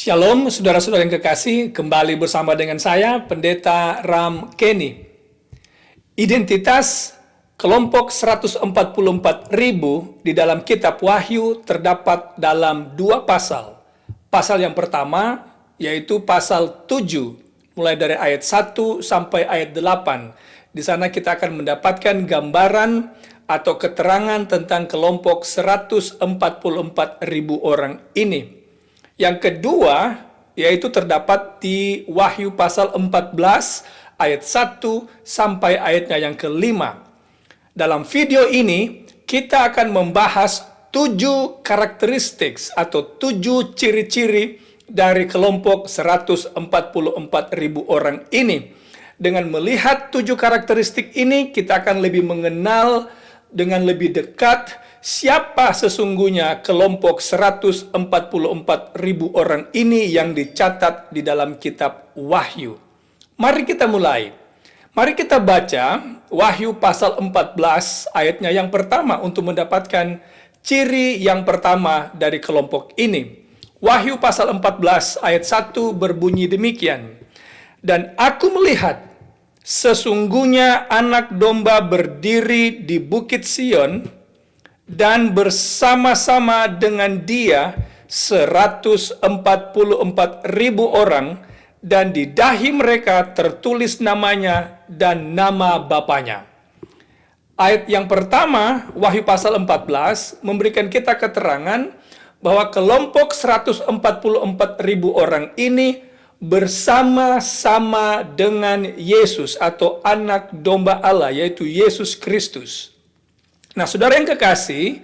Shalom, saudara-saudara yang kekasih, kembali bersama dengan saya, Pendeta Ram Kenny. Identitas kelompok 144.000 di dalam kitab Wahyu terdapat dalam dua pasal. Pasal yang pertama, yaitu pasal 7, mulai dari ayat 1 sampai ayat 8. Di sana kita akan mendapatkan gambaran atau keterangan tentang kelompok 144.000 orang ini. Yang kedua, yaitu terdapat di Wahyu pasal 14 ayat 1 sampai ayatnya yang kelima. Dalam video ini, kita akan membahas 7 karakteristik atau 7 ciri-ciri dari kelompok 144.000 orang ini. Dengan melihat 7 karakteristik ini, kita akan lebih mengenal dengan lebih dekat siapa sesungguhnya kelompok 144.000 orang ini yang dicatat di dalam kitab Wahyu. Mari kita mulai. Mari kita baca Wahyu pasal 14 ayatnya yang pertama untuk mendapatkan ciri yang pertama dari kelompok ini. Wahyu pasal 14 ayat 1 berbunyi demikian. Dan aku melihat sesungguhnya anak domba berdiri di bukit Sion, dan bersama-sama dengan dia 144.000 orang, dan di dahi mereka tertulis namanya dan nama Bapanya. Ayat yang pertama, Wahyu pasal 14, memberikan kita keterangan bahwa kelompok 144.000 orang ini bersama-sama dengan Yesus atau anak domba Allah, yaitu Yesus Kristus. Nah, saudara yang kekasih,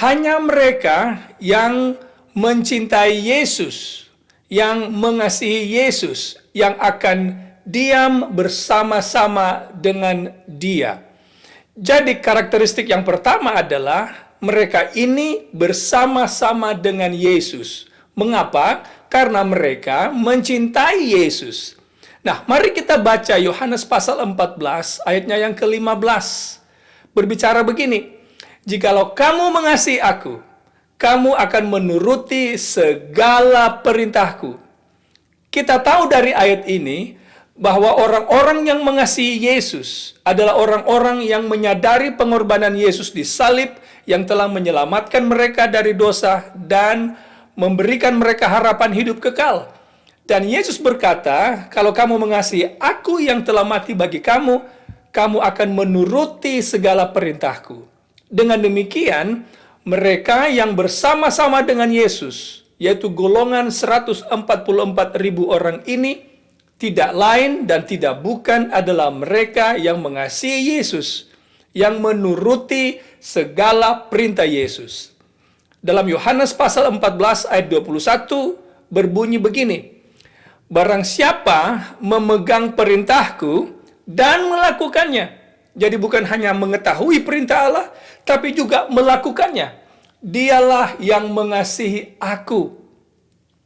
hanya mereka yang mencintai Yesus, yang mengasihi Yesus, yang akan diam bersama-sama dengan Dia. Jadi karakteristik yang pertama adalah mereka ini bersama-sama dengan Yesus. Mengapa? Karena mereka mencintai Yesus. Nah, mari kita baca Yohanes pasal 14 ayatnya yang ke-15. Berbicara begini, jikalau kamu mengasihi aku, kamu akan menuruti segala perintahku. Kita tahu dari ayat ini bahwa orang-orang yang mengasihi Yesus adalah orang-orang yang menyadari pengorbanan Yesus di salib yang telah menyelamatkan mereka dari dosa dan memberikan mereka harapan hidup kekal. Dan Yesus berkata, kalau kamu mengasihi aku yang telah mati bagi kamu, kamu akan menuruti segala perintahku. Dengan demikian, mereka yang bersama-sama dengan Yesus, yaitu golongan 144.000 orang ini, tidak lain dan tidak bukan adalah mereka yang mengasihi Yesus, yang menuruti segala perintah Yesus. Dalam Yohanes pasal 14 ayat 21 berbunyi begini, barang siapa memegang perintahku dan melakukannya. Jadi bukan hanya mengetahui perintah Allah, tapi juga melakukannya. Dialah yang mengasihi aku.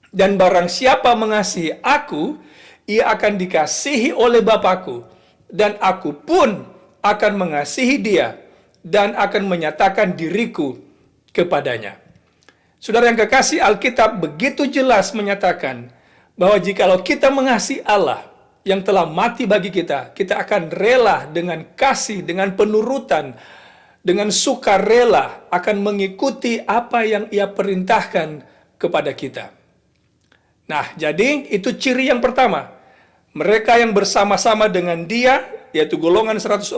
Dan barang siapa mengasihi aku, ia akan dikasihi oleh Bapakku. Dan aku pun akan mengasihi dia, dan akan menyatakan diriku kepadanya. Saudara yang kekasih, Alkitab begitu jelas menyatakan bahwa jikalau kita mengasihi Allah, yang telah mati bagi kita, kita akan rela dengan kasih, dengan penurutan, dengan sukarela akan mengikuti apa yang Ia perintahkan kepada kita. Nah, jadi itu ciri yang pertama. Mereka yang bersama-sama dengan Dia, yaitu golongan 144.000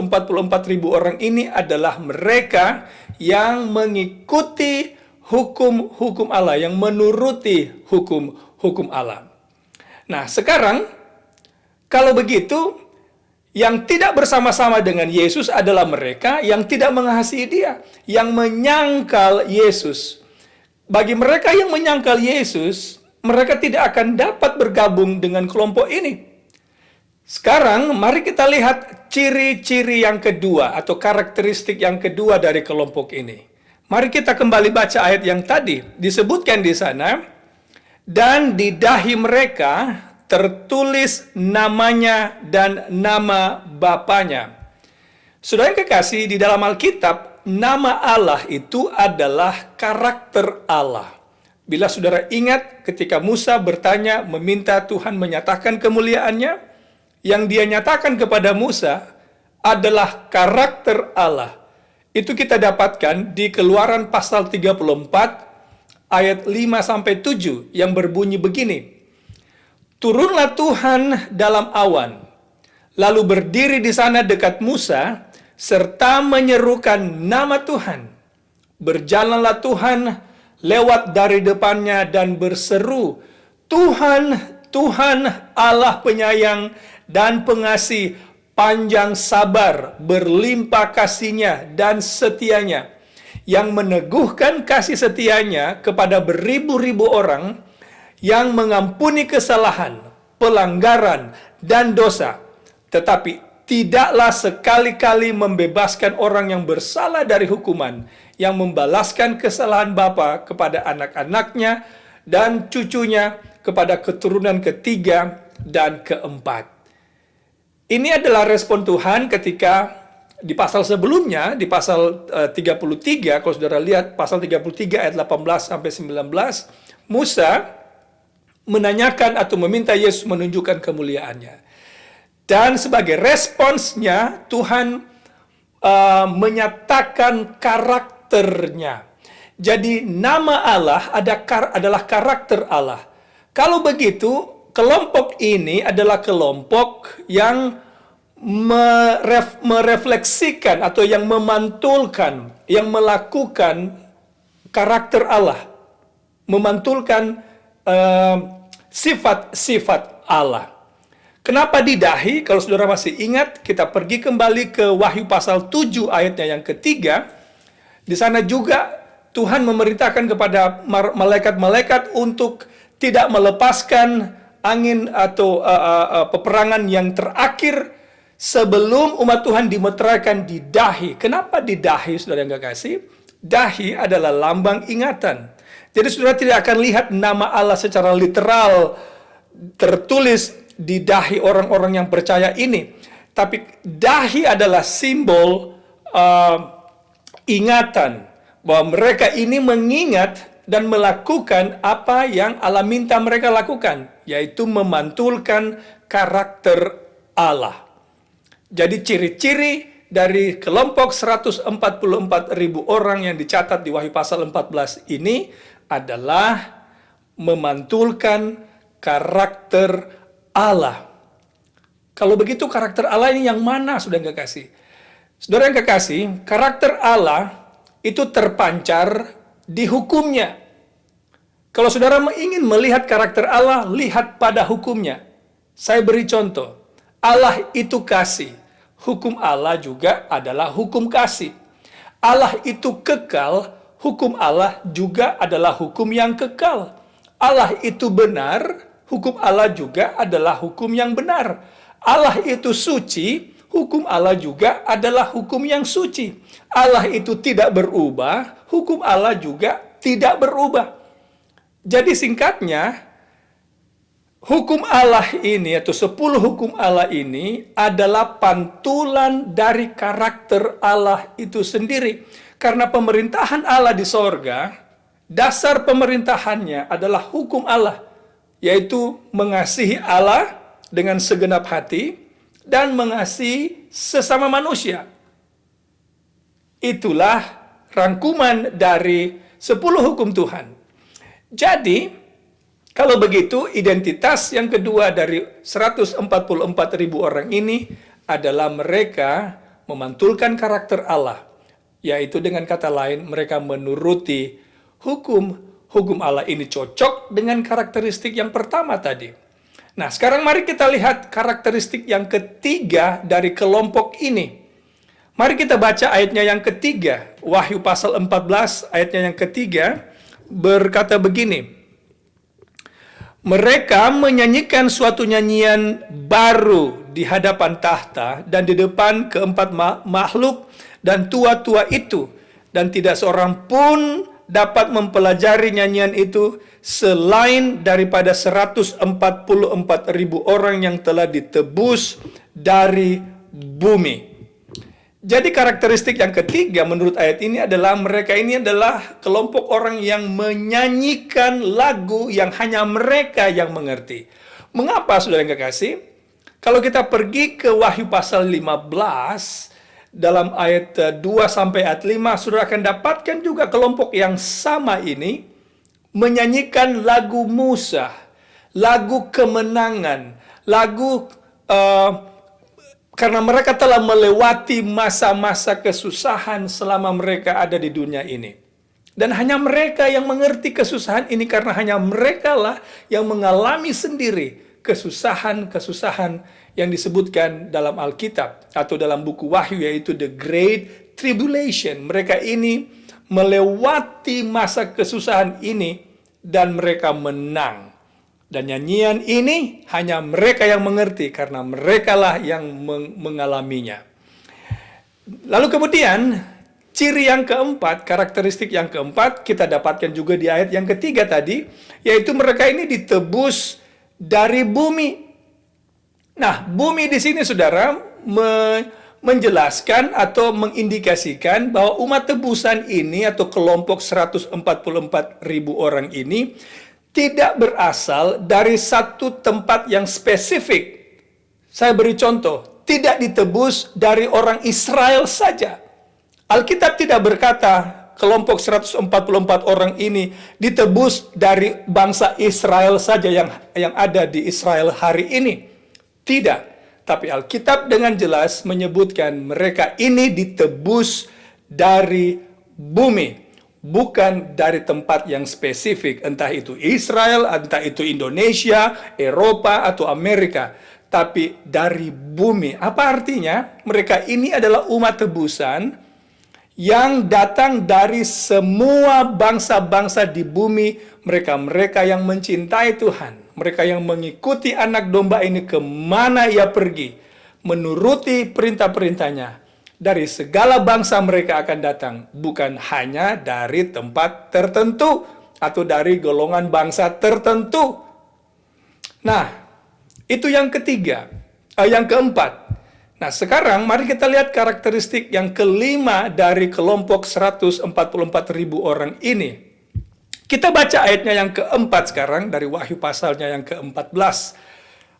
orang ini adalah mereka yang mengikuti hukum-hukum Allah, yang menuruti hukum-hukum Allah. Nah, sekarang kalau begitu, yang tidak bersama-sama dengan Yesus adalah mereka yang tidak mengasihi Dia, yang menyangkal Yesus. Bagi mereka yang menyangkal Yesus, mereka tidak akan dapat bergabung dengan kelompok ini. Sekarang, mari kita lihat ciri-ciri yang kedua atau karakteristik yang kedua dari kelompok ini. Mari kita kembali baca ayat yang tadi. Disebutkan di sana, dan di dahi mereka tertulis namanya dan nama Bapanya. Saudara yang kekasih, di dalam Alkitab, nama Allah itu adalah karakter Allah. Bila saudara ingat ketika Musa bertanya, meminta Tuhan menyatakan kemuliaannya, yang dia nyatakan kepada Musa adalah karakter Allah. Itu kita dapatkan di Keluaran pasal 34 ayat 5-7 yang berbunyi begini. Turunlah Tuhan dalam awan, lalu berdiri di sana dekat Musa, serta menyerukan nama Tuhan. Berjalanlah Tuhan lewat dari depannya dan berseru, Tuhan, Tuhan Allah penyayang dan pengasih, panjang sabar, berlimpah kasihnya dan setianya, yang meneguhkan kasih setianya kepada beribu-ribu orang, yang mengampuni kesalahan, pelanggaran, dan dosa, tetapi tidaklah sekali-kali membebaskan orang yang bersalah dari hukuman, yang membalaskan kesalahan bapa kepada anak-anaknya dan cucunya kepada keturunan ketiga dan keempat. Ini adalah respon Tuhan ketika di pasal sebelumnya, di pasal 33, kalau saudara lihat pasal 33 ayat 18-19, Musa menanyakan atau meminta Yesus menunjukkan kemuliaannya. Dan sebagai responsnya, Tuhan menyatakan karakternya. Jadi nama Allah adalah karakter Allah. Kalau begitu, kelompok ini adalah kelompok yang merefleksikan atau yang memantulkan, yang melakukan karakter Allah. Memantulkan sifat-sifat Allah. Kenapa didahi? Kalau saudara masih ingat, kita pergi kembali ke Wahyu pasal 7 ayatnya yang ketiga. Di sana juga Tuhan memerintahkan kepada malaikat-malaikat untuk tidak melepaskan angin atau peperangan yang terakhir sebelum umat Tuhan dimeteraikan di dahi. Kenapa di dahi, saudara yang kekasih? Dahi adalah lambang ingatan. Jadi saudara tidak akan lihat nama Allah secara literal tertulis di dahi orang-orang yang percaya ini. Tapi dahi adalah simbol ingatan. Bahwa mereka ini mengingat dan melakukan apa yang Allah minta mereka lakukan. Yaitu memantulkan karakter Allah. Jadi ciri-ciri dari kelompok 144.000 orang yang dicatat di Wahyu pasal 14 ini adalah memantulkan karakter Allah. Kalau begitu karakter Allah ini yang mana, saudara yang kekasih? Saudara yang kekasih, karakter Allah itu terpancar di hukumnya. Kalau saudara ingin melihat karakter Allah, lihat pada hukumnya. Saya beri contoh. Allah itu kasih. Hukum Allah juga adalah hukum kasih. Allah itu kekal. Hukum Allah juga adalah hukum yang kekal. Allah itu benar. Hukum Allah juga adalah hukum yang benar. Allah itu suci. Hukum Allah juga adalah hukum yang suci. Allah itu tidak berubah. Hukum Allah juga tidak berubah. Jadi singkatnya, hukum Allah ini atau 10 hukum Allah ini adalah pantulan dari karakter Allah itu sendiri. Karena pemerintahan Allah di sorga, dasar pemerintahannya adalah hukum Allah, yaitu mengasihi Allah dengan segenap hati dan mengasihi sesama manusia. Itulah rangkuman dari 10 hukum Tuhan. Jadi, kalau begitu, identitas yang kedua dari 144.000 orang ini adalah mereka memantulkan karakter Allah. Yaitu dengan kata lain, mereka menuruti hukum. Hukum Allah ini cocok dengan karakteristik yang pertama tadi. Nah, sekarang mari kita lihat karakteristik yang ketiga dari kelompok ini. Mari kita baca ayatnya yang ketiga. Wahyu pasal 14 ayatnya yang ketiga berkata begini. Mereka menyanyikan suatu nyanyian baru di hadapan tahta dan di depan keempat makhluk dan tua-tua itu. Dan tidak seorang pun dapat mempelajari nyanyian itu selain daripada 144.000 orang yang telah ditebus dari bumi. Jadi karakteristik yang ketiga menurut ayat ini adalah mereka ini adalah kelompok orang yang menyanyikan lagu yang hanya mereka yang mengerti. Mengapa saudara yang kekasih? Kalau kita pergi ke Wahyu pasal 15 dalam ayat 2 sampai ayat 5, saudara akan dapatkan juga kelompok yang sama ini menyanyikan lagu Musa, lagu kemenangan, lagu karena mereka telah melewati masa-masa kesusahan selama mereka ada di dunia ini. Dan hanya mereka yang mengerti kesusahan ini karena hanya mereka lah yang mengalami sendiri kesusahan-kesusahan yang disebutkan dalam Alkitab atau dalam buku Wahyu, yaitu The Great Tribulation. Mereka ini melewati masa kesusahan ini dan mereka menang. Dan nyanyian ini hanya mereka yang mengerti karena merekalah yang mengalaminya. Lalu kemudian ciri yang keempat, karakteristik yang keempat kita dapatkan juga di ayat yang ketiga tadi, yaitu mereka ini ditebus dari bumi. Nah, bumi di sini saudara menjelaskan atau mengindikasikan bahwa umat tebusan ini atau kelompok 144.000 orang ini tidak berasal dari satu tempat yang spesifik. Saya beri contoh, tidak ditebus dari orang Israel saja. Alkitab tidak berkata kelompok 144 orang ini ditebus dari bangsa Israel saja yang ada di Israel hari ini. Tidak. Tapi Alkitab dengan jelas menyebutkan mereka ini ditebus dari bumi. Bukan dari tempat yang spesifik, entah itu Israel, entah itu Indonesia, Eropa, atau Amerika, tapi dari bumi. Apa artinya? Mereka ini adalah umat tebusan yang datang dari semua bangsa-bangsa di bumi. Mereka yang mencintai Tuhan, mereka yang mengikuti anak domba ini kemana ia pergi, menuruti perintah-perintahnya. Dari segala bangsa mereka akan datang, bukan hanya dari tempat tertentu atau dari golongan bangsa tertentu. Nah, itu yang ketiga, yang keempat. Nah, sekarang mari kita lihat karakteristik yang kelima dari kelompok 144.000 orang ini. Kita baca ayatnya yang keempat sekarang dari Wahyu pasalnya yang ke-14.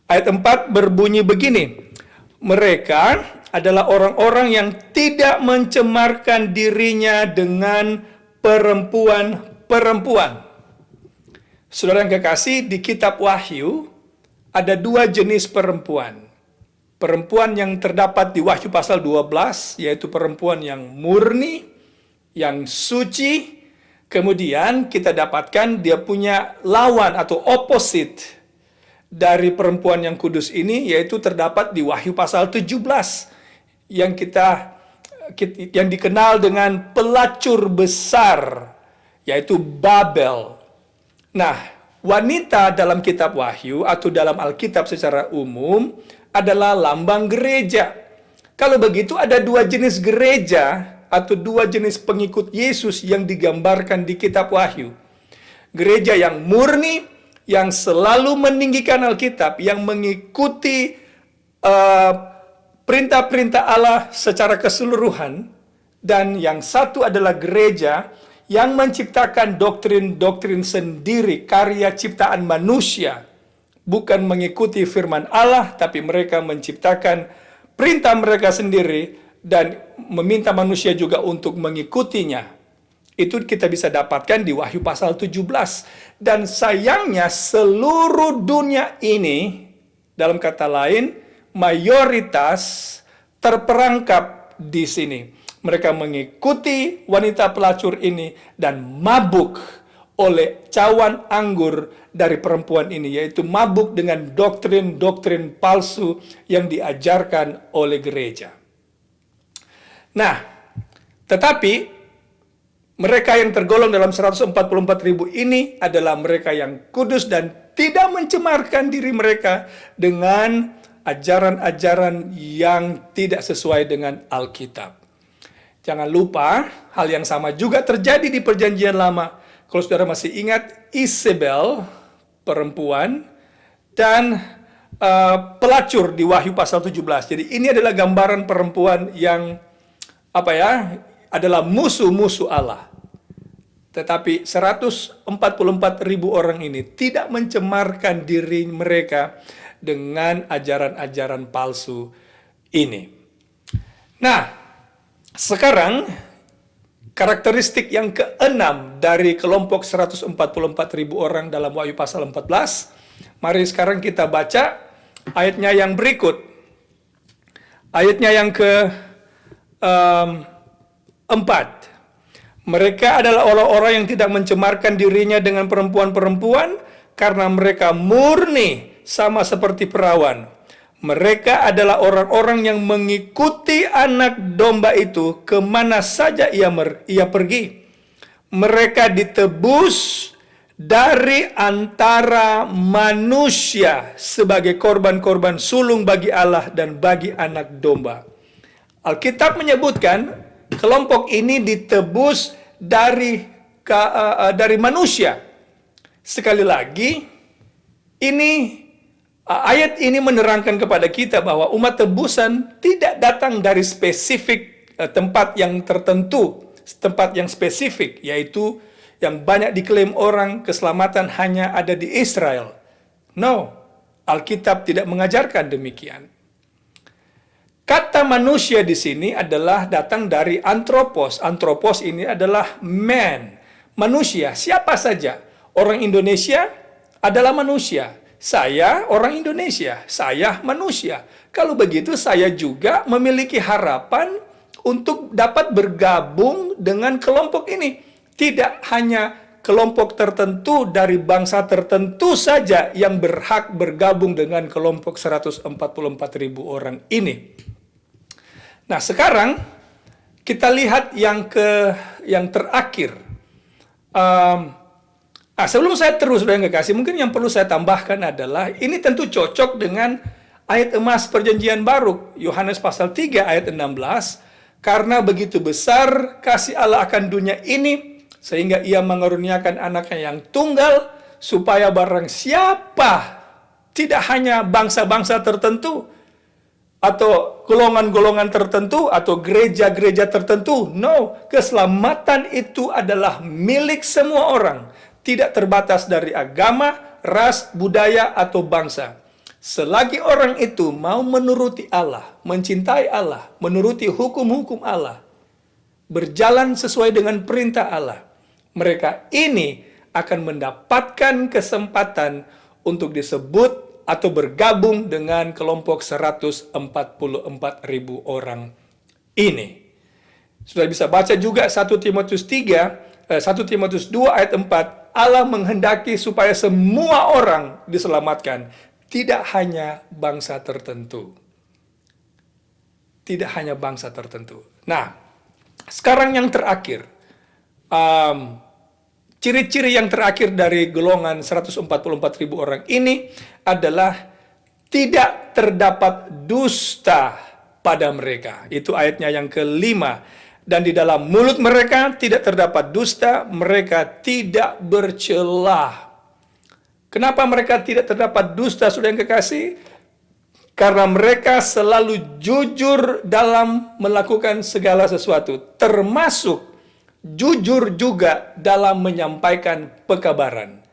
Ayat 4 berbunyi begini. Mereka adalah orang-orang yang tidak mencemarkan dirinya dengan perempuan-perempuan. Saudara yang kekasih, di kitab Wahyu ada dua jenis perempuan. Perempuan yang terdapat di Wahyu pasal 12, yaitu perempuan yang murni, yang suci. Kemudian kita dapatkan dia punya lawan atau opposite dari perempuan yang kudus ini, yaitu terdapat di Wahyu pasal 17 yang dikenal dengan pelacur besar, yaitu Babel. Nah, wanita dalam kitab Wahyu atau dalam Alkitab secara umum adalah lambang gereja. Kalau begitu ada dua jenis gereja atau dua jenis pengikut Yesus yang digambarkan di kitab Wahyu. Gereja yang murni, yang selalu meninggikan Alkitab, yang mengikuti perintah-perintah Allah secara keseluruhan. Dan yang satu adalah gereja yang menciptakan doktrin-doktrin sendiri, karya ciptaan manusia. Bukan mengikuti firman Allah, tapi mereka menciptakan perintah mereka sendiri dan meminta manusia juga untuk mengikutinya. Itu kita bisa dapatkan di Wahyu pasal 17. Dan sayangnya seluruh dunia ini, dalam kata lain, mayoritas terperangkap di sini. Mereka mengikuti wanita pelacur ini dan mabuk oleh cawan anggur dari perempuan ini, yaitu mabuk dengan doktrin-doktrin palsu yang diajarkan oleh gereja. Nah, tetapi mereka yang tergolong dalam 144.000 ini adalah mereka yang kudus dan tidak mencemarkan diri mereka dengan ajaran-ajaran yang tidak sesuai dengan Alkitab. Jangan lupa, hal yang sama juga terjadi di Perjanjian Lama. Kalau saudara masih ingat, Isabel, perempuan, dan pelacur di Wahyu pasal 17. Jadi ini adalah gambaran perempuan yang adalah musuh-musuh Allah. Tetapi 144.000 orang ini tidak mencemarkan diri mereka dengan ajaran-ajaran palsu ini. Nah, sekarang karakteristik yang keenam dari kelompok 144.000 orang dalam Wahyu pasal 14. Mari sekarang kita baca ayatnya yang berikut. Ayatnya yang ke-4. Mereka adalah orang-orang yang tidak mencemarkan dirinya dengan perempuan-perempuan karena mereka murni sama seperti perawan. Mereka adalah orang-orang yang mengikuti anak domba itu kemana saja ia pergi. Mereka ditebus dari antara manusia sebagai korban-korban sulung bagi Allah dan bagi anak domba. Alkitab menyebutkan kelompok ini ditebus dari manusia. Sekali lagi, ayat ini menerangkan kepada kita bahwa umat tebusan tidak datang dari spesifik tempat yang tertentu, tempat yang spesifik, yaitu yang banyak diklaim orang keselamatan hanya ada di Israel. No, Alkitab tidak mengajarkan demikian. Kata manusia di sini adalah datang dari anthropos. Anthropos ini adalah man, manusia, siapa saja. Orang Indonesia adalah manusia. Saya orang Indonesia, saya manusia. Kalau begitu saya juga memiliki harapan untuk dapat bergabung dengan kelompok ini. Tidak hanya kelompok tertentu dari bangsa tertentu saja yang berhak bergabung dengan kelompok 144.000 orang ini. Nah, sekarang kita lihat yang terakhir. Sebelum saya terus, saudara yang kekasih, mungkin yang perlu saya tambahkan adalah, ini tentu cocok dengan ayat emas perjanjian baru, Yohanes pasal 3 ayat 16, karena begitu besar kasih Allah akan dunia ini, sehingga ia mengaruniakan anaknya yang tunggal, supaya barang siapa, tidak hanya bangsa-bangsa tertentu, atau golongan-golongan tertentu, atau gereja-gereja tertentu. No, keselamatan itu adalah milik semua orang. Tidak terbatas dari agama, ras, budaya, atau bangsa. Selagi orang itu mau menuruti Allah, mencintai Allah, menuruti hukum-hukum Allah, berjalan sesuai dengan perintah Allah, mereka ini akan mendapatkan kesempatan untuk disebut atau bergabung dengan kelompok 144.000 orang ini. Sudah bisa baca juga 1 Timotius 2 ayat 4, Allah menghendaki supaya semua orang diselamatkan, tidak hanya bangsa tertentu. Tidak hanya bangsa tertentu. Nah, sekarang yang terakhir. Ciri-ciri yang terakhir dari golongan 144.000 orang ini adalah tidak terdapat dusta pada mereka. Itu ayatnya yang ke-5. Dan di dalam mulut mereka tidak terdapat dusta, mereka tidak bercelah. Kenapa mereka tidak terdapat dusta, saudara yang kekasih? Karena mereka selalu jujur dalam melakukan segala sesuatu, termasuk jujur juga dalam menyampaikan pekabaran.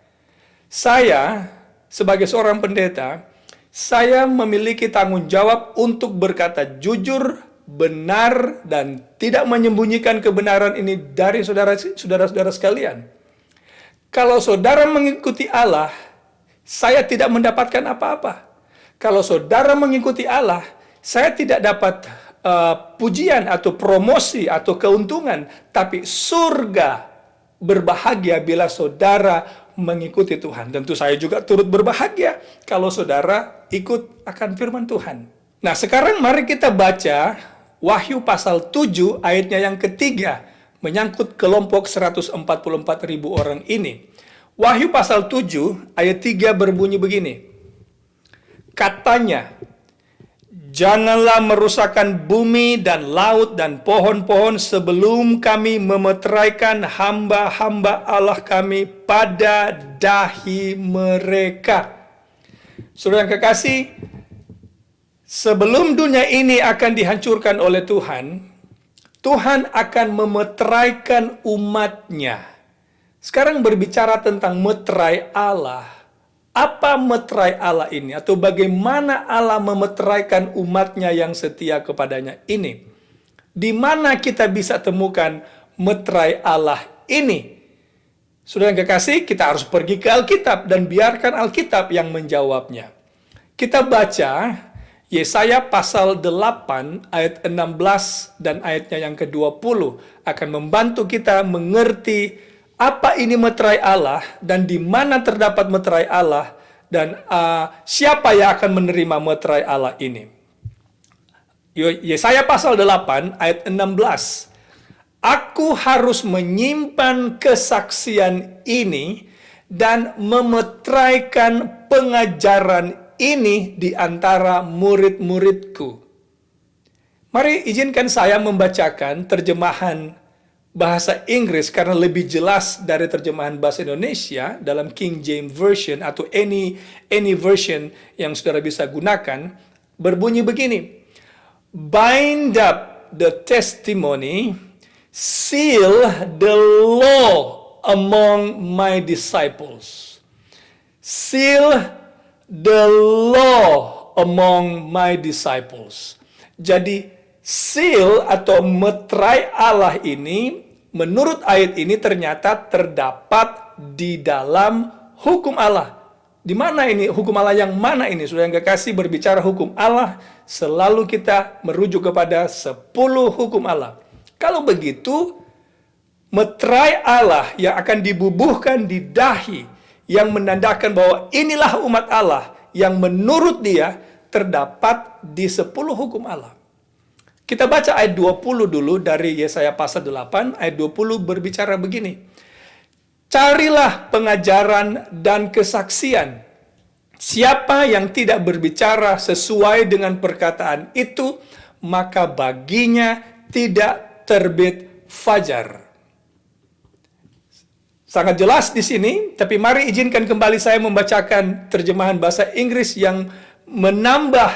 Saya, sebagai seorang pendeta, saya memiliki tanggung jawab untuk berkata jujur, benar, dan tidak menyembunyikan kebenaran ini dari saudara-saudara sekalian. Kalau saudara mengikuti Allah, saya tidak mendapatkan apa-apa. Kalau saudara mengikuti Allah, saya tidak dapat pujian atau promosi atau keuntungan, tapi surga. Berbahagia bila saudara mengikuti Tuhan. Tentu saya juga turut berbahagia kalau saudara ikut akan firman Tuhan. Nah, sekarang mari kita baca Wahyu pasal 7 ayatnya yang ketiga, menyangkut kelompok 144.000 orang ini. Wahyu pasal 7 ayat 3 berbunyi begini. Katanya, janganlah merusakkan bumi dan laut dan pohon-pohon sebelum kami memeteraikan hamba-hamba Allah kami pada dahi mereka. Saudara yang kekasih, sebelum dunia ini akan dihancurkan oleh Tuhan, Tuhan akan memeteraikan umatnya. Sekarang berbicara tentang meterai Allah. Apa meterai Allah ini? Atau bagaimana Allah memeteraikan umatnya yang setia kepadanya ini? Di mana kita bisa temukan meterai Allah ini? Saudara yang kekasih, kita harus pergi ke Alkitab dan biarkan Alkitab yang menjawabnya. Kita baca Yesaya pasal 8 ayat 16 dan ayatnya yang ke-20 akan membantu kita mengerti apa ini meterai Allah dan di mana terdapat meterai Allah dan siapa yang akan menerima meterai Allah ini. Yesaya pasal 8 ayat 16. Aku harus menyimpan kesaksian ini dan memeteraikan pengajaran ini di antara murid-muridku. Mari izinkan saya membacakan terjemahan bahasa Inggris karena lebih jelas dari terjemahan bahasa Indonesia dalam King James Version atau any version yang saudara bisa gunakan. Berbunyi begini. Bind up the testimony, seal the law among my disciples. Seal the law among my disciples. Jadi seal atau meterai Allah ini menurut ayat ini ternyata terdapat di dalam hukum Allah. Di mana ini? Hukum Allah yang mana ini? Saudara yang kekasih, berbicara hukum Allah, selalu kita merujuk kepada 10 hukum Allah. Kalau begitu, meterai Allah yang akan dibubuhkan di dahi, yang menandakan bahwa inilah umat Allah, yang menurut dia terdapat di 10 hukum Allah. Kita baca ayat 20 dulu dari Yesaya pasal 8, ayat 20 berbicara begini. Carilah pengajaran dan kesaksian. Siapa yang tidak berbicara sesuai dengan perkataan itu, maka baginya tidak terbit fajar. Sangat jelas di sini, tapi mari izinkan kembali saya membacakan terjemahan bahasa Inggris yang menambah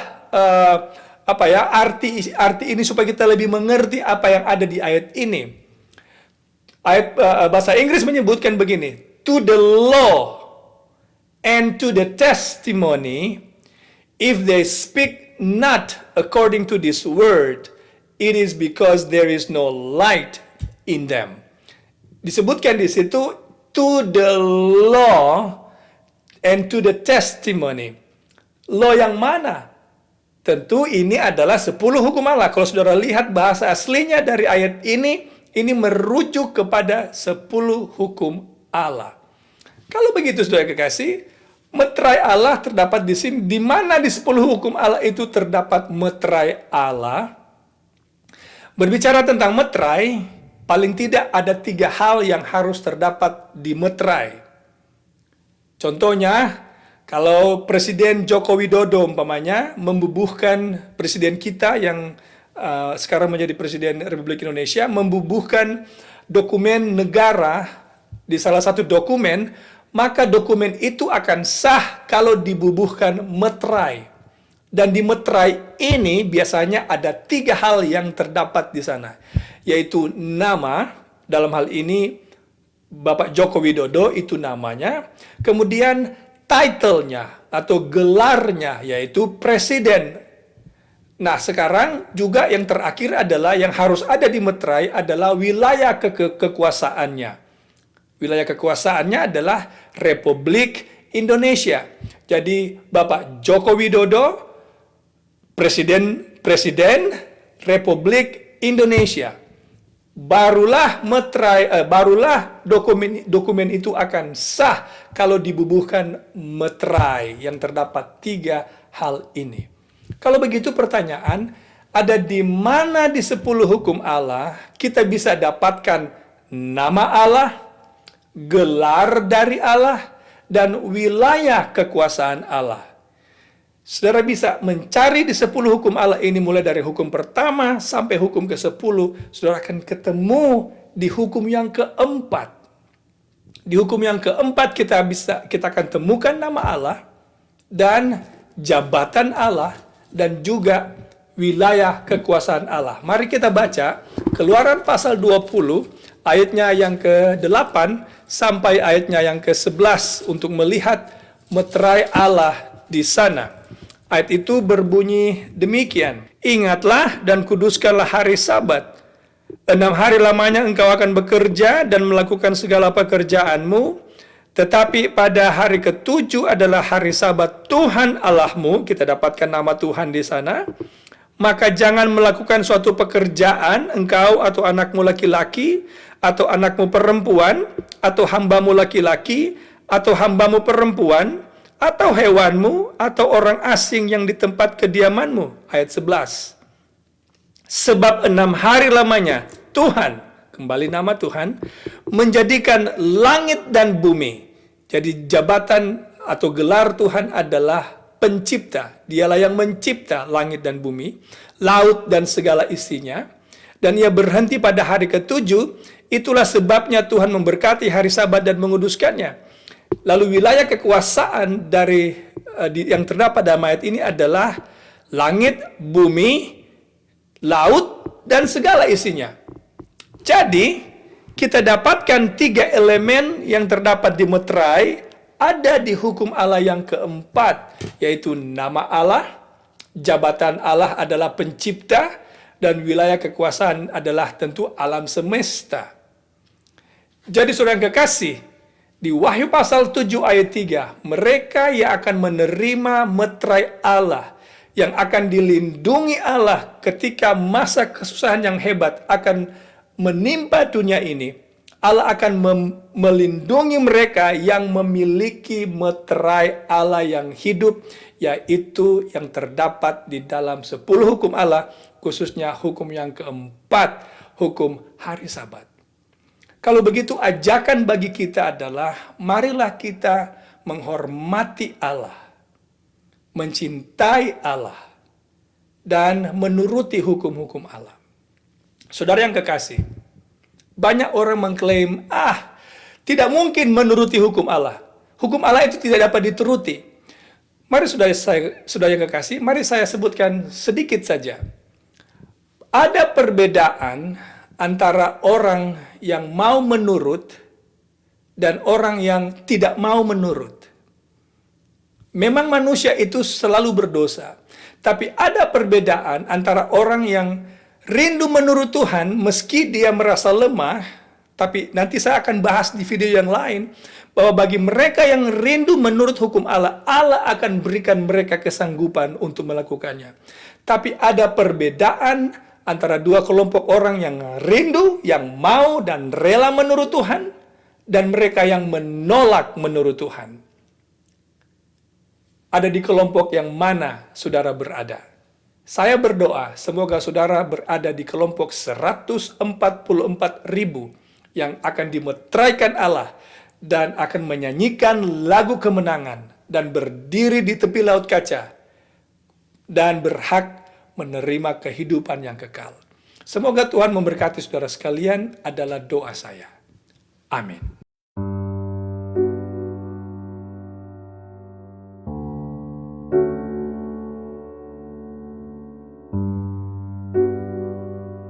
arti ini supaya kita lebih mengerti apa yang ada di ayat ini. Ayat bahasa Inggris menyebutkan begini, to the law and to the testimony, if they speak not according to this word, it is because there is no light in them. Disebutkan di situ, to the law and to the testimony. Law yang mana? Tentu ini adalah 10 hukum Allah. Kalau saudara lihat bahasa aslinya dari ayat ini merujuk kepada 10 hukum Allah. Kalau begitu saudara kekasih, meterai Allah terdapat di sini. Di mana di 10 hukum Allah itu terdapat meterai Allah? Berbicara tentang meterai, paling tidak ada 3 hal yang harus terdapat di meterai. Contohnya, kalau Presiden Joko Widodo umpamanya membubuhkan presiden kita yang sekarang menjadi Presiden Republik Indonesia, membubuhkan dokumen negara di salah satu dokumen, maka dokumen itu akan sah kalau dibubuhkan meterai. Dan di meterai ini biasanya ada 3 hal yang terdapat di sana, yaitu nama, dalam hal ini Bapak Joko Widodo itu namanya, kemudian title-nya atau gelarnya yaitu presiden. Nah, sekarang juga yang terakhir adalah yang harus ada di meterai adalah wilayah kekuasaannya. Wilayah kekuasaannya adalah Republik Indonesia. Jadi Bapak Joko Widodo Presiden Republik Indonesia. Barulah dokumen itu akan sah kalau dibubuhkan meterai yang terdapat 3 hal ini. Kalau begitu pertanyaan, ada di mana di 10 hukum Allah kita bisa dapatkan nama Allah, gelar dari Allah, dan wilayah kekuasaan Allah. Saudara bisa mencari di 10 hukum Allah ini mulai dari hukum pertama sampai hukum ke-10. Saudara akan ketemu di hukum yang keempat. Di hukum yang keempat kita akan temukan nama Allah dan jabatan Allah dan juga wilayah kekuasaan Allah. Mari kita baca Keluaran pasal 20 ayatnya yang ke-8 sampai ayatnya yang ke-11 untuk melihat meterai Allah di sana. Ayat itu berbunyi demikian. Ingatlah dan kuduskanlah hari Sabat. 6 hari lamanya engkau akan bekerja dan melakukan segala pekerjaanmu. Tetapi pada hari ke-7 adalah hari Sabat Tuhan Allahmu. Kita dapatkan nama Tuhan di sana. Maka jangan melakukan suatu pekerjaan engkau atau anakmu laki-laki, atau anakmu perempuan, atau hambamu laki-laki, atau hambamu perempuan, atau hewanmu, atau orang asing yang di tempat kediamanmu. Ayat 11. Sebab 6 hari lamanya Tuhan, kembali nama Tuhan, menjadikan langit dan bumi. Jadi jabatan atau gelar Tuhan adalah pencipta. Dialah yang mencipta langit dan bumi, laut dan segala isinya. Dan ia berhenti pada hari ke-7. Itulah sebabnya Tuhan memberkati hari Sabat dan menguduskannya. Lalu wilayah kekuasaan dari yang terdapat dalam ayat ini adalah langit, bumi, laut, dan segala isinya. Jadi, kita dapatkan 3 elemen yang terdapat di meterai ada di hukum Allah yang keempat, yaitu nama Allah, jabatan Allah adalah pencipta, dan wilayah kekuasaan adalah tentu alam semesta. Jadi saudara yang kekasih, di Wahyu pasal 7 ayat 3, mereka yang akan menerima meterai Allah, yang akan dilindungi Allah ketika masa kesusahan yang hebat akan menimpa dunia ini, Allah akan melindungi mereka yang memiliki meterai Allah yang hidup, yaitu yang terdapat di dalam 10 hukum Allah, khususnya hukum yang keempat, hukum hari Sabat. Kalau begitu, ajakan bagi kita adalah marilah kita menghormati Allah, mencintai Allah, dan menuruti hukum-hukum Allah. Saudara yang kekasih, banyak orang mengklaim, tidak mungkin menuruti hukum Allah. Hukum Allah itu tidak dapat dituruti. Mari saudara yang kekasih, mari saya sebutkan sedikit saja. Ada perbedaan antara orang yang mau menurut dan orang yang tidak mau menurut. Memang manusia itu selalu berdosa, tapi ada perbedaan antara orang yang rindu menurut Tuhan meski dia merasa lemah, tapi nanti saya akan bahas di video yang lain, bahwa bagi mereka yang rindu menurut hukum Allah, Allah akan berikan mereka kesanggupan untuk melakukannya. Tapi ada perbedaan antara dua kelompok orang yang rindu, yang mau dan rela menurut Tuhan, dan mereka yang menolak menurut Tuhan. Ada di kelompok yang mana saudara berada? Saya berdoa semoga saudara berada di kelompok 144.000 yang akan dimeteraikan Allah dan akan menyanyikan lagu kemenangan dan berdiri di tepi laut kaca dan berhak menerima kehidupan yang kekal. Semoga Tuhan memberkati saudara sekalian adalah doa saya. Amin.